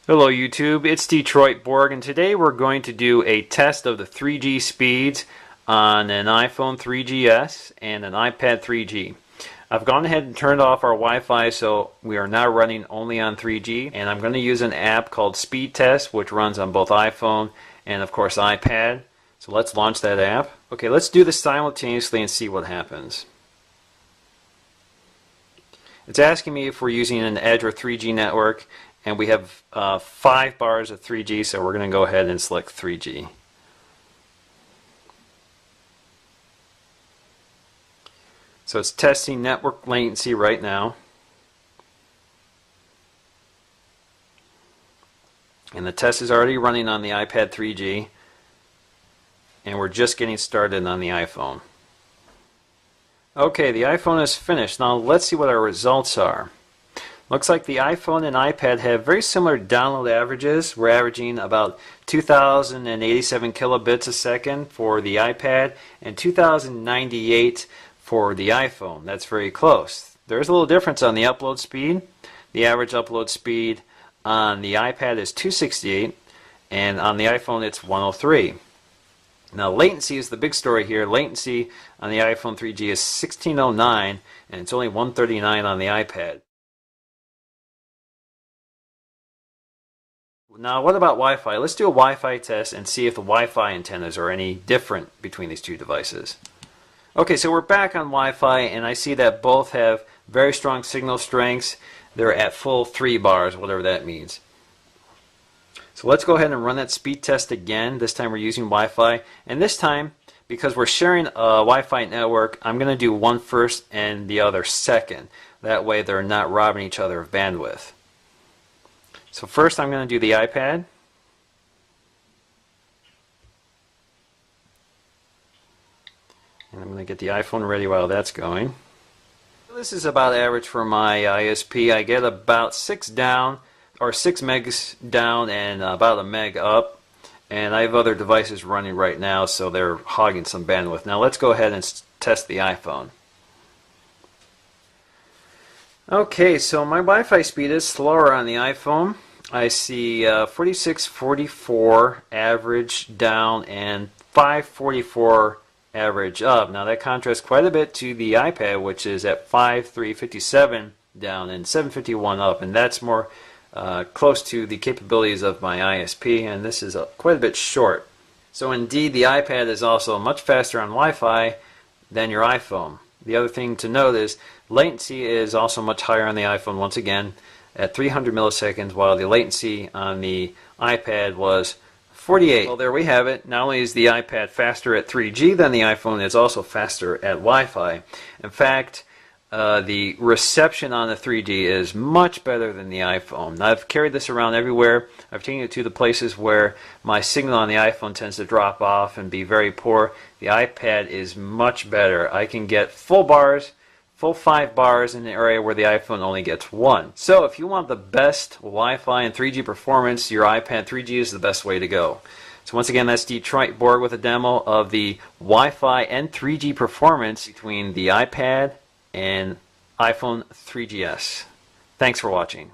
Hello YouTube, it's Detroit Borg, and today we're going to do a test of the 3G speeds on an iPhone 3GS and an iPad 3G. I've gone ahead and turned off our Wi-Fi, so we are now running only on 3G, and I'm going to use an app called Speed Test, which runs on both iPhone and of course iPad. So let's launch that app. Okay, let's do this simultaneously and see what happens. It's asking me if we're using an Edge or 3G network, and we have 5 bars of 3G, so we're going to go ahead and select 3G. So it's testing network latency right now. And the test is already running on the iPad 3G, and we're just getting started on the iPhone. Okay, the iPhone is finished. Now let's see what our results are. Looks like the iPhone and iPad have very similar download averages. We're averaging about 2,087 kilobits a second for the iPad and 2,098 for the iPhone. That's very close. There's a little difference on the upload speed. The average upload speed on the iPad is 268, and on the iPhone it's 103. Now latency is the big story here. Latency on the iPhone 3G is 1609, and it's only 139 on the iPad. Now what about Wi-Fi? Let's do a Wi-Fi test and see if the Wi-Fi antennas are any different between these two devices. Okay, so we're back on Wi-Fi, and I see that both have very strong signal strengths. They're at full 3 bars, whatever that means. So let's go ahead and run that speed test again. This time we're using Wi-Fi, and this time, because we're sharing a Wi-Fi network, I'm going to do one first and the other second. That way they're not robbing each other of bandwidth. So first I'm going to do the iPad. And I'm going to get the iPhone ready while that's going. This is about average for my ISP. I get about 6 down, or 6 megs down and about a meg up. And I have other devices running right now, so they're hogging some bandwidth. Now let's go ahead and test the iPhone. Okay, so my Wi-Fi speed is slower on the iPhone. I see 4644 average down and 544 average up. Now that contrasts quite a bit to the iPad, which is at 5357 down and 751 up, and that's more close to the capabilities of my ISP, and this is quite a bit short. So indeed the iPad is also much faster on Wi-Fi than your iPhone. The other thing to note is latency is also much higher on the iPhone, once again at 300 milliseconds, while the latency on the iPad was 48. Well, there we have it. Not only is the iPad faster at 3G than the iPhone, it's also faster at Wi-Fi. In fact, the reception on the 3G is much better than the iPhone. I've carried this around everywhere. I've taken it to the places where my signal on the iPhone tends to drop off and be very poor. The iPad is much better. I can get full bars, full 5 bars in an area where the iPhone only gets 1. So if you want the best Wi-Fi and 3G performance, your iPad 3G is the best way to go. So once again, that's Detroit Borg with a demo of the Wi-Fi and 3G performance between the iPad and iPhone 3GS. Thanks for watching.